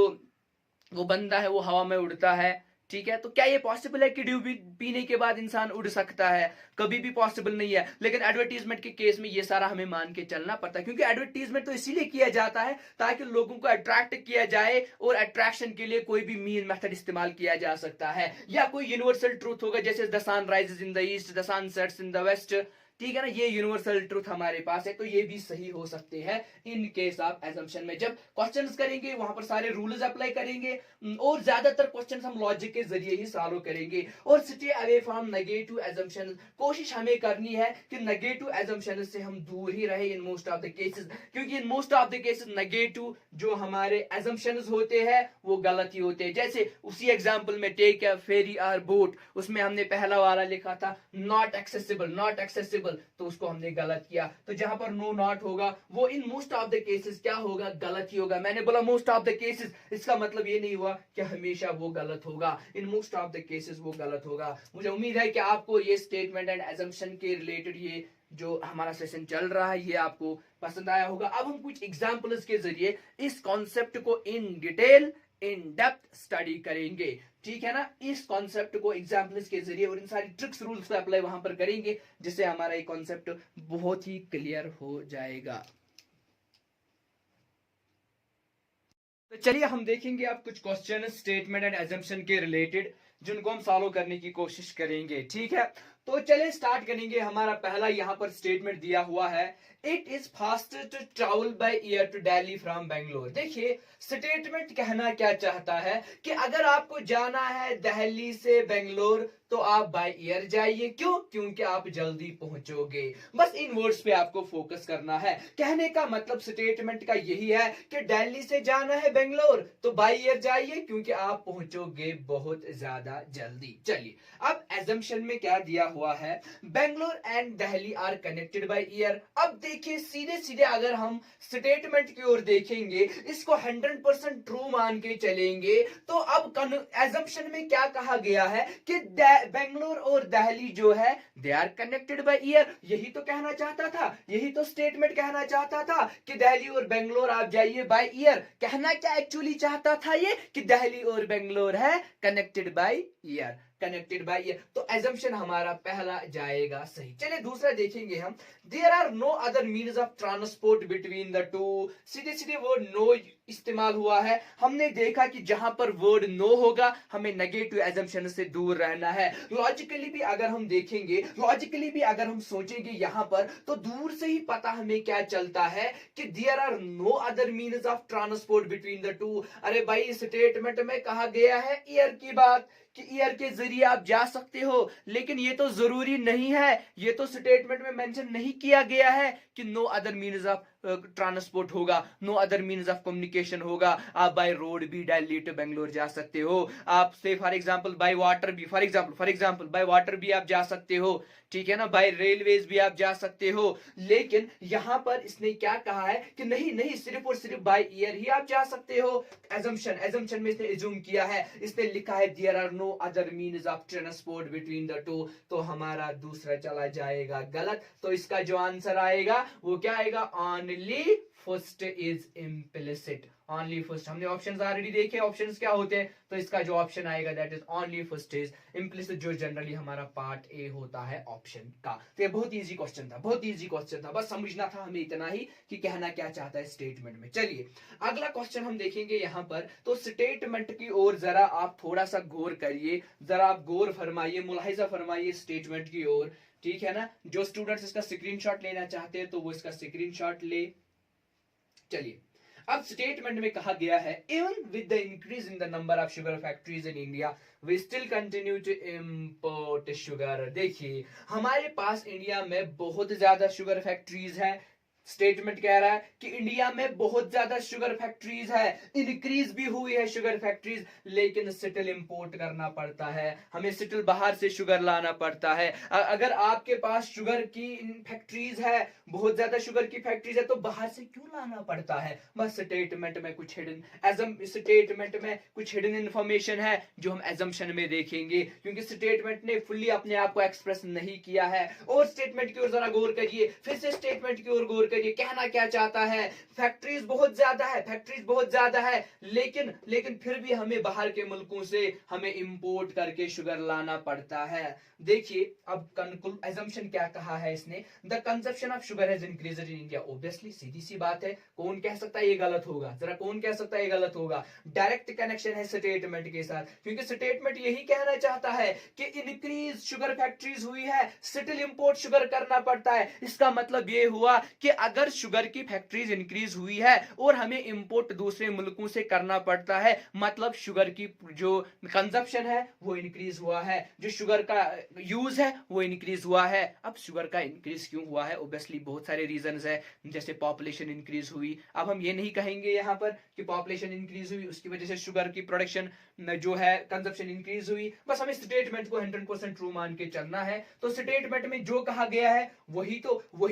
वो बंदा है वो हवा में उड़ता है, ठीक है। तो क्या ये पॉसिबल है कि ड्यू पीने के बाद इंसान उड़ सकता है? कभी भी पॉसिबल नहीं है। लेकिन एडवर्टीजमेंट के केस में ये सारा हमें मान के चलना पड़ता है, क्योंकि एडवर्टीजमेंट तो इसीलिए किया जाता है ताकि लोगों को अट्रैक्ट किया जाए, और अट्रैक्शन के लिए कोई भी मीन मेथड इस्तेमाल किया जा सकता है। या कोई यूनिवर्सल ट्रूथ होगा, जैसे the sun rises in the east, the sun sets in the west, ठीक है ना, ये यूनिवर्सल ट्रूथ हमारे पास है, तो ये भी सही हो सकते हैं इन केस ऑफ एजम्पशन में। जब क्वेश्चंस करेंगे वहां पर सारे रूल्स अप्लाई करेंगे, और ज्यादातर क्वेश्चंस हम लॉजिक के जरिए ही सॉल्व करेंगे। और stay away from negative assumption, कोशिश हमें करनी है कि नेगेटिव एजम्पशन से हम दूर ही रहे in most of the cases, क्योंकि in most of the cases negative जो हमारे एजम्पशंस होते हैं वो गलत ही होते हैं। जैसे उसी एग्जांपल में टेक अ फेरी और बोट, उसमें हमने पहला वाला लिखा था नॉट एक्सेसिबल, नॉट एक्सेसिबल, तो उसको हमने गलत किया। तो जहां पर नो नॉट होगा वो इन मोस्ट ऑफ द केसेस क्या होगा, गलत ही होगा। मैंने बोला मोस्ट ऑफ द केसेस, इसका मतलब ये नहीं हुआ कि हमेशा वो गलत होगा, इन मोस्ट ऑफ द केसेस वो गलत होगा। मुझे उम्मीद है कि आपको ये स्टेटमेंट एंड एजम्पशन के रिलेटेड ये जो हमारा सेशन चल रहा है ये आपको पसंद आया होगा। अब हम कुछ एग्जांपल्स के जरिए इस कॉन्सेप्ट को in detail in depth study करेंगे, ठीक है ना। इस कॉन्सेप्ट को एग्जांपल्स के जरिए और इन सारी ट्रिक्स रूल्स को अप्लाई वहां पर करेंगे, जिससे हमारा ये कॉन्सेप्ट बहुत ही क्लियर हो जाएगा। तो चलिए हम देखेंगे अब कुछ क्वेश्चन स्टेटमेंट एंड एजम्पशन के रिलेटेड, जिनको हम सॉल्व करने की कोशिश करेंगे, ठीक है। तो चलिए स्टार्ट करेंगे। हमारा पहला यहाँ पर स्टेटमेंट दिया हुआ है, it is faster to travel by air to Delhi from Bangalore. देखिए स्टेटमेंट कहना क्या चाहता है कि अगर आपको जाना है दिल्ली से बेंगलोर तो आप बाय एयर जाइए। क्यों? क्योंकि आप जल्दी पहुंचोगे। बस इन वर्ड्स पे आपको फोकस करना है। कहने का मतलब स्टेटमेंट का यही है कि दिल्ली से जाना है बेंगलोर तो बाय एयर जाइए, क्योंकि आप पहुंचोगे बहुत ज्यादा जल्दी। चलिए अब एजम्पशन में क्या दिया हुआ है, Bangalore and Delhi are connected by air. अब देखिए सीधे सीधे अगर हम स्टेटमेंट की ओर देखेंगे, इसको 100% ट्रू मान के चलेंगे, तो अब एजम्पशन में क्या कहा गया है कि बेंगलोर और दिल्ली जो है they are connected by air. यही तो कहना चाहता था, यही तो स्टेटमेंट कहना चाहता था कि दिल्ली और बेंगलोर आप जाइए बाय एयर। कहना क्या एक्चुअली चाहता था ये कि दिल्ली और बेंगलोर है connected by air, connected by air. तो एजम्पशन हमारा पहला जाएगा सही। चलिए दूसरा देखेंगे हम, there are no other means of transport between the two. सीधे सीधे वर्ड नो इस्तेमाल हुआ है। हमने देखा कि जहां पर वर्ड नो होगा हमें नेगेटिव एजम्पशन से दूर रहना है। लॉजिकली भी अगर हम देखेंगे, लॉजिकली भी अगर हम सोचेंगे यहां पर, तो दूर से ही पता हमें क्या चलता है कि there are no other means of transport between the two. अरे भाई स्टेटमेंट में कहा गया है एयर की बात कि एयर के जरिए आप जा सकते हो, लेकिन ये तो जरूरी नहीं है। ये तो स्टेटमेंट में मेंशन नहीं किया गया है कि no other means of transport होगा, no other means of communication होगा। आप बाय रोड भी दिल्ली टू बेंगलोर जा सकते हो, आप से फॉर एग्जांपल बाय वाटर भी, फॉर एग्जांपल बाय वाटर भी आप जा सकते हो, ठीक है ना, बाय रेलवेज भी आप जा सकते हो। लेकिन यहां पर इसने क्या कहा है कि नहीं नहीं, सिर्फ और सिर्फ बाय एयर ही आप जा सकते हो। एजम्पशन में इसने एज्यूम किया है, इसने लिखा है there are no other means of transport between the two, तो हमारा दूसरा चला जाएगा गलत। तो इसका जो आंसर आएगा वो क्या आएगा, only first is implicit. Only first, हमने ऑप्शंस ऑलरेडी देखे, ऑप्शंस क्या होते हैं, तो इसका जो ऑप्शन आएगा that is only first is implicit, जो जनरली हमारा पार्ट ए होता है ऑप्शन का। तो ये बहुत इजी क्वेश्चन था, बहुत इजी क्वेश्चन था, बस समझना था हमें इतना ही कि कहना क्या चाहता है स्टेटमेंट में। चलिए अगला क्वेश्चन हम देखेंगे यहां पर। तो स्टेटमेंट की ओर जरा आप थोड़ा सा गौर करिए, जरा आप गौर फरमाइए, मुलाहिजा फरमाइए स्टेटमेंट की ओर। ठीक है ना। जो स्टूडेंट्स इसका स्क्रीनशॉट लेना चाहते हैं तो वो इसका स्क्रीनशॉट ले। चलिए, अब स्टेटमेंट में कहा गया है even with the increase in the number of sugar factories in India we still continue to import sugar. देखिए, हमारे पास इंडिया में बहुत ज्यादा शुगर फैक्ट्रीज है। स्टेटमेंट कह रहा है कि इंडिया में बहुत ज्यादा शुगर फैक्ट्रीज है, इंक्रीज भी हुई है शुगर फैक्ट्रीज, लेकिन स्टिल इंपोर्ट करना पड़ता है, हमें स्टिल बाहर से शुगर लाना पड़ता है। अगर आपके पास शुगर की फैक्ट्रीज है, बहुत ज्यादा शुगर की फैक्ट्रीज है, तो बाहर से क्यों लाना पड़ता है? बस स्टेटमेंट में कुछ हिडन इंफॉर्मेशन है जो हम एजम्पशन में देखेंगे, क्योंकि स्टेटमेंट ने फुल्ली अपने आप को एक्सप्रेस नहीं किया है। और स्टेटमेंट की ओर जरा गौर करिए, फिर से स्टेटमेंट की ओर गौर करिए, कहना क्या चाहता है? फैक्ट्रीज बहुत ज्यादा है, लेकिन फिर भी हमें बाहर के मुल्कों से हमें इंपोर्ट करके शुगर लाना पड़ता है। देखिए, अब एजम्पशन क्या कहा है इसने? The consumption of sugar has increased in India. Obviously सीधी सी बात है, कौन कह सकता है ये गलत होगा? जरा कौन कह सकता है ये गलत होगा? डायरेक्ट कनेक्शन है स्टेटमेंट के साथ, क्योंकि स्टेटमेंट यही कहना चाहता है कि इंक्रीज शुगर फैक्ट्रीज हुई है, स्टिल इंपोर्ट शुगर करना पड़ता है। इसका मतलब ये हुआ कि अगर शुगर की फैक्ट्रीज इंक्रीज हुई है और हमें इंपोर्ट दूसरे मुल्कों से करना पड़ता है, मतलब शुगर की जो कंजप्शन है वो इंक्रीज हुआ है, जो शुगर का यूज है वो इंक्रीज हुआ है। अब शुगर का इंक्रीज क्यों हुआ है? ऑब्वियसली बहुत सारे रीजंस है, जैसे पॉपुलेशन इंक्रीज हुई। अब हम ये नहीं कहेंगे यहाँ पर कि पॉपुलेशन इंक्रीज हुई उसकी वजह से शुगर की प्रोडक्शन जो है कंजप्शन इंक्रीज हुई, बस हमें स्टेटमेंट को 100% ट्रू मान के चलना है। तो स्टेटमेंट में जो कहा गया है वही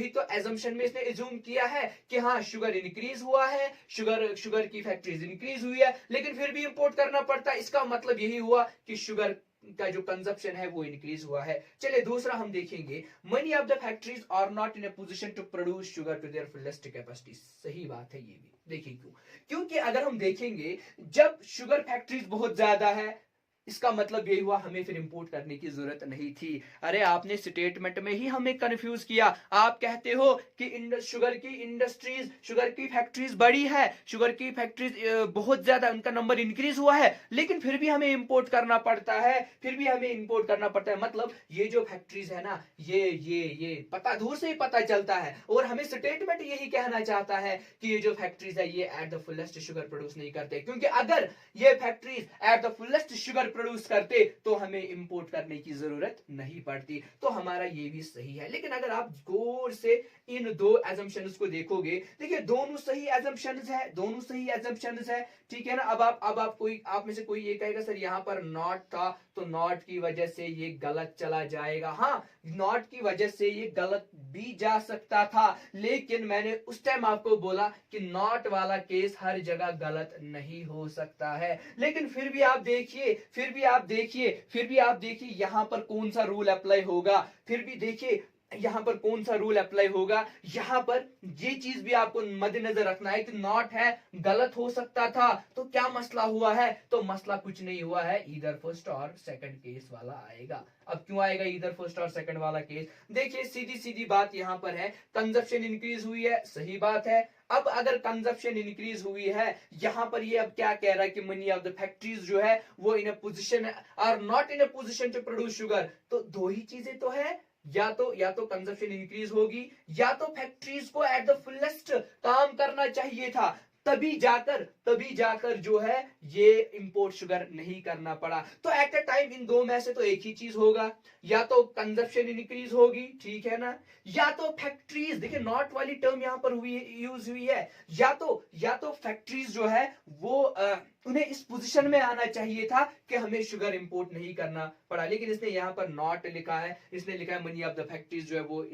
तो एजम्पशन में इसने एज्यूम किया है कि हाँ, शुगर इंक्रीज हुआ है, शुगर की फैक्ट्रीज इंक्रीज हुई है, लेकिन फिर भी इंपोर्ट करना पड़ता है। इसका मतलब यही हुआ कि शुगर का जो कंजप्शन है वो इंक्रीज हुआ है। चलिए, दूसरा हम देखेंगे, many of the factories are not in a position to produce sugar to their fullest capacity. सही बात है ये भी। देखिए क्यों? क्योंकि अगर हम देखेंगे, जब शुगर फैक्ट्रीज बहुत ज्यादा है, इसका मतलब यही हुआ हमें फिर इंपोर्ट करने की जरूरत नहीं थी। अरे, आपने स्टेटमेंट में ही हमें कंफ्यूज किया। आप कहते हो कि शुगर की इंडस्ट्रीज, शुगर की फैक्ट्रीज बड़ी है, शुगर की फैक्ट्रीज बहुत ज्यादा, उनका नंबर इंक्रीज हुआ है, लेकिन फिर भी हमें इंपोर्ट करना पड़ता है, मतलब ये जो फैक्ट्रीज है ना, ये पता दूर से ही पता चलता है। और हमें स्टेटमेंट यही कहना चाहता है कि ये जो फैक्ट्रीज है ये at the fullest sugar produce नहीं करते, क्योंकि अगर ये factories at the fullest sugar produce करते तो हमें इंपोर्ट करने की जरूरत नहीं पड़ती। तो हमारा ये भी सही है। लेकिन अगर आप गौर से इन दो एजम्पशंस को देखोगे, देखिए दोनों सही एजम्पशंस है, ठीक है ना। अब आप में से कोई ये कहेगा सर यहाँ पर नॉट था तो नॉट की वजह से ये गलत चला जाएगा। हाँ, नॉट की वजह से ये गलत भी जा सकता था, लेकिन मैंने उस टाइम आपको बोला कि नॉट वाला केस हर जगह गलत नहीं हो सकता है। लेकिन फिर भी आप देखिए यहां पर कौन सा रूल अप्लाई होगा। फिर भी देखिए यहां पर कौन सा रूल अप्लाई होगा। यहां पर ये चीज भी आपको मद्देनजर रखना है कि नॉट है, गलत हो सकता था, तो क्या मसला हुआ है? तो मसला कुछ नहीं हुआ है, ईदर फर्स्ट और सेकंड केस वाला आएगा। अब क्यों आएगा ईदर फर्स्ट और सेकंड वाला केस? देखिए, सीधी बात यहां पर है, कंजप्शन इंक्रीज हुई है, सही बात है। अब अगर कंजप्शन इंक्रीज हुई है, यहां पर ये अब क्या कह रहा है कि मनी ऑफ द फैक्ट्रीज जो है वो in a position are not in a position to produce sugar. तो दो ही चीजें तो है, या तो कंजप्शन इंक्रीज होगी, या तो फैक्ट्रीज को एट द फुलेस्ट काम करना चाहिए था, तभी जाकर जो है ये इंपोर्ट शुगर नहीं करना पड़ा। तो एट अ टाइम इन दो में से तो एक ही चीज होगा, या तो कंजप्शन इंक्रीज होगी, ठीक है ना, या तो फैक्ट्रीज, देखिए नॉट वाली टर्म यहां पर यूज हुई है, या तो फैक्ट्रीज जो है वो उन्हें इस पोजीशन में आना चाहिए था कि हमें शुगर इंपोर्ट नहीं करना पड़ा, लेकिन इसने यहाँ पर नॉट लिखा है। इसने लिखा है मनी ऑफ द फैक्ट्रीज जो है वो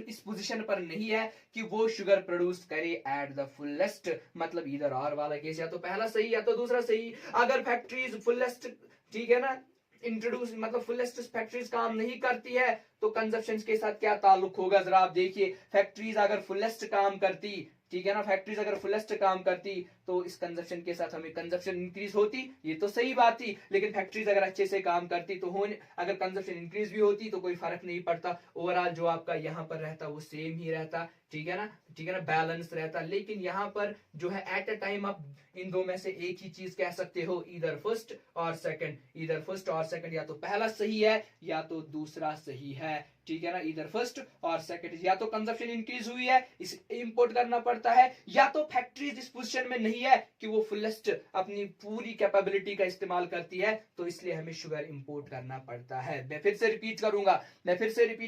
इस पोजीशन पर नहीं है कि वो शुगर प्रोड्यूस करे एट द फुलेस्ट। मतलब इधर और वाला केस या तो पहला सही या तो दूसरा सही। अगर फैक्ट्रीज फुलेस्ट, ठीक है ना, इंट्रोड्यूस मतलब फुलेस्ट फैक्ट्रीज काम नहीं करती है तो कंजप्शन के साथ क्या ताल्लुक होगा? जरा आप देखिए, फैक्ट्रीज अगर फुलेस्ट काम करती, ठीक है ना, फैक्ट्रीज अगर फुलेस्ट काम करती तो इस कंजप्शन के साथ हमें कंजप्शन इंक्रीज होती, ये तो सही बात थी, लेकिन फैक्ट्रीज अगर अच्छे से काम करती तो होने, अगर कंजप्शन इंक्रीज भी होती तो कोई फर्क नहीं पड़ता, ओवरऑल जो आपका यहाँ पर रहता वो सेम ही रहता, ठीक है ना, ठीक है ना, बैलेंस रहता। लेकिन यहाँ पर जो है एट अ टाइम आप इन दो में से एक ही चीज कह सकते हो, इधर फर्स्ट और सेकंड, इधर फर्स्ट और सेकंड, या तो पहला सही है या तो दूसरा सही है, ठीक है ना, इधर फर्स्ट और सेकंड, या तो कंजप्शन इंक्रीज हुई है इस इंपोर्ट करना पड़ता है, या तो फैक्ट्रीज इस पोजीशन में नहीं है कि वो फुलेस्ट अपनी पूरी कैपेबिलिटी का इस्तेमाल करती है, तो इसलिए हमें शुगर इंपोर्ट करना पड़ता है। मैं फिर से रिपीट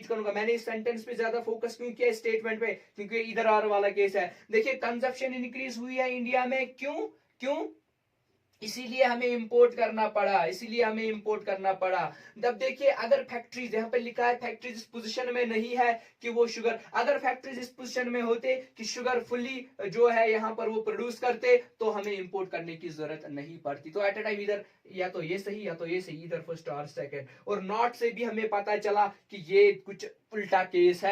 करूंगा, मैंने इस सेंटेंस पे ज्यादा फोकस क्यों किया, स्टेटमेंट पे, क्योंकि इधर और वाला केस है। देखिए कंजप्शन इंक्रीज हुई है इंडिया में, क्यों क्यों इसीलिए हमें इंपोर्ट करना पड़ा। जब देखिए अगर फैक्ट्रीज, यहाँ पे लिखा है फैक्ट्रीज इस पोजीशन में नहीं है कि वो शुगर, अगर फैक्ट्रीज इस पोजीशन में होते कि शुगर फुल्ली जो है यहाँ पर वो प्रोड्यूस करते तो हमें इंपोर्ट करने की जरूरत नहीं पड़ती। तो एट अ टाइम इधर या तो ये सही या तो ये सही, इधर फर्स्ट और सेकंड। और नॉट से भी हमें पता चला कि ये कुछ उल्टा केस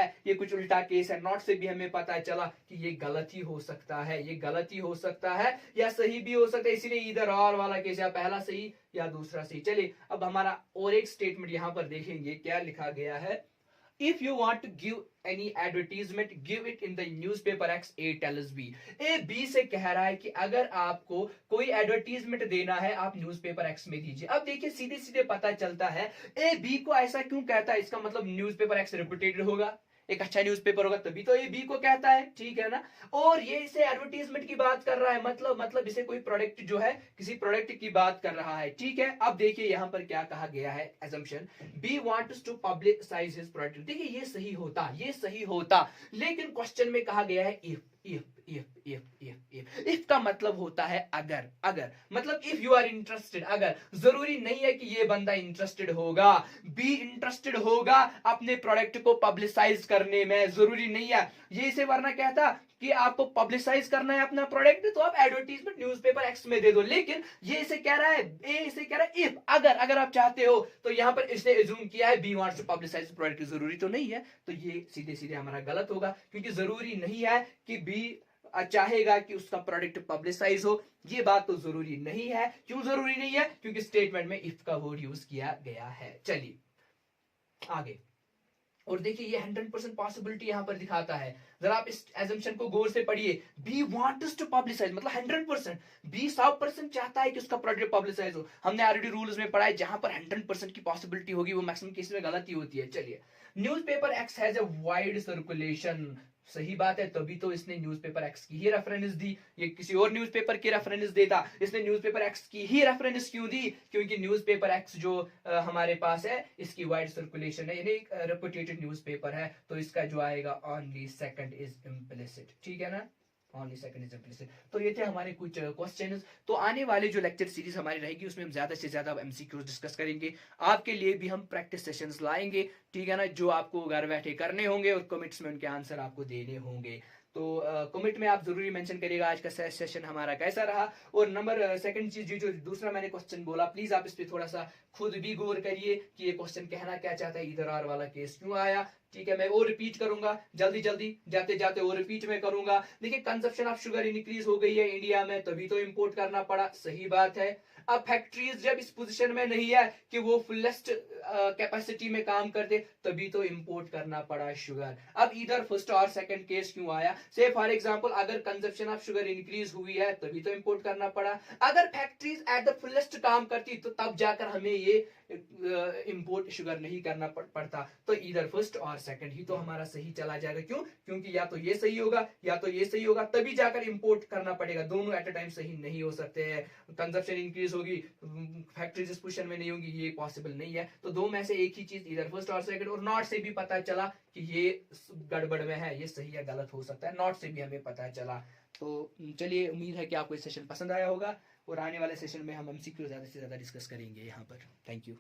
है, नॉट से भी हमें पता चला कि ये गलत ही हो सकता है या सही भी हो सकता है, इसीलिए इधर और वाला केस या पहला सही या दूसरा सही। चलिए अब हमारा और एक स्टेटमेंट यहां पर देखेंगे क्या लिखा गया है। If you want to give any advertisement, give it in the newspaper X, A tells B. A B से कह रहा है कि अगर आपको कोई एडवर्टीजमेंट देना है आप न्यूज़पेपर एक्स में दीजिए। अब देखिए सीधे सीधे पता चलता है ए बी को ऐसा क्यों कहता है, इसका मतलब न्यूज़पेपर एक्स रेपुटेड होगा, एक अच्छा न्यूज़पेपर होगा, तभी तो ए बी को कहता है, ठीक है ना। और ये इसे एडवर्टीजमेंट की बात कर रहा है, मतलब इसे कोई प्रोडक्ट जो है किसी प्रोडक्ट की बात कर रहा है, ठीक है। अब देखिए यहां पर क्या कहा गया है, assumption B wants to publicize his product। देखिए ये सही होता, लेकिन क्वेश्चन में कहा गया है इफ का मतलब होता है अगर मतलब इफ यू आर इंटरेस्टेड, अगर, जरूरी नहीं है कि ये बंदा इंटरेस्टेड होगा, बी इंटरेस्टेड होगा अपने प्रोडक्ट को पब्लिसाइज करने में, जरूरी नहीं है ये इसे वरना कहता कि आपको पब्लिसाइज करना है अपना प्रोडक्ट तो आप एडवर्टीजमेंट न्यूज़पेपर एक्स में दे दो, लेकिन ये इसे कह रहा है इफ, अगर आप चाहते हो, तो यहां पर इसने एज्यूम किया है B wants to publicise product, जरूरी तो नहीं है, तो ये सीधे सीधे हमारा गलत होगा, क्योंकि जरूरी नहीं है कि बी चाहेगा कि उसका प्रोडक्ट पब्लिसाइज हो, ये बात तो जरूरी नहीं है। क्यों जरूरी नहीं है, क्योंकि स्टेटमेंट में इफ का वर्ड यूज किया गया है। चलिए आगे, और देखिए ये 100% पॉसिबिलिटी यहां पर दिखाता है, जरा आप इस एजम्पशन को गौर से पढ़िए, बी वांट्स टू पब्लिसाइज मतलब 100%, बी 100% चाहता है कि उसका प्रोडक्ट पब्लिसाइज हो। हमने ऑलरेडी रूल्स में पढ़ा है जहां पर 100% की पॉसिबिलिटी होगी वो मैक्सिमम केस में गलती होती है। चलिए, newspaper x has a wide circulation, सही बात है, तभी तो इसने न्यूज़पेपर एक्स की ही रेफरेंस दी, ये किसी और न्यूज़पेपर की रेफरेंस देता, इसने न्यूज़पेपर एक्स की ही रेफरेंस क्यों दी, क्योंकि न्यूज़पेपर एक्स जो हमारे पास है इसकी वाइड सर्कुलेशन है, यानी एक रेपुटेटेड न्यूज़पेपर है, तो इसका जो आएगा ओनली सेकंड इज इम्प्लिसिट, ठीक है ना, ओनली सेकंड इज इम्प्लिसिट। तो ये थे हमारे कुछ क्वेश्चंस। तो आने वाले जो लेक्चर सीरीज हमारी रहेगी उसमें हम ज्यादा से ज्यादा एमसीक्यूज डिस्कस करेंगे, आपके लिए भी हम प्रैक्टिस सेशंस लाएंगे, ठीक है ना, जो आपको घर बैठे करने होंगे और कमेंट्स में उनके आंसर आपको देने होंगे। तो कमेंट में आप जरूरी मेंशन करिएगा आज का सेशन हमारा कैसा रहा। और नंबर सेकंड चीज जो दूसरा मैंने क्वेश्चन बोला, प्लीज आप इस पे थोड़ा सा खुद भी गौर करिए कि ये क्वेश्चन कहना क्या चाहता है, इधर आर वाला केस क्यों आया, ठीक है। मैं और रिपीट करूंगा जल्दी जाते जाते और रिपीट में करूंगा। देखिए कंजप्शन ऑफ शुगर इंक्रीज हो गई है इंडिया में, तभी तो इंपोर्ट करना पड़ा, सही बात है। अब फैक्ट्रीज जब इस पोजीशन में नहीं है कि वो फुलेस्ट कैपेसिटी में काम करते, तभी तो इंपोर्ट करना पड़ा शुगर। अब इधर फर्स्ट और सेकंड केस क्यों आया, से फॉर एग्जांपल अगर कंजप्शन ऑफ शुगर इंक्रीज हुई है तभी तो इंपोर्ट करना पड़ा, अगर फैक्ट्रीज एट द फुलेस्ट काम करती तो तब जाकर हमें ये इंपोर्ट शुगर नहीं करना पड़ता। तो इधर फर्स्ट और सेकंड ही तो हमारा सही चला जाएगा, क्यों, क्योंकि या तो ये सही होगा या तो ये सही होगा, तभी जाकर इंपोर्ट करना पड़ेगा, दोनों एट अ टाइम सही नहीं हो सकते हैं। कंजप्शन इंक्रीज होगी, फैक्ट्रीज इस पोजीशन में नहीं होंगी, ये पॉसिबल नहीं है। तो दो में से एक ही चीज, इधर फर्स्ट और सेकंड, और नॉट से भी पता चला कि ये गड़बड़ में है, ये सही या गलत हो सकता है, नॉट से भी हमें पता चला। तो चलिए, उम्मीद है कि आपको ये सेशन पसंद आया होगा, और आने वाले सेशन में हम एमसीक्यू ज्यादा से ज्यादा डिस्कस करेंगे यहाँ पर। Thank you.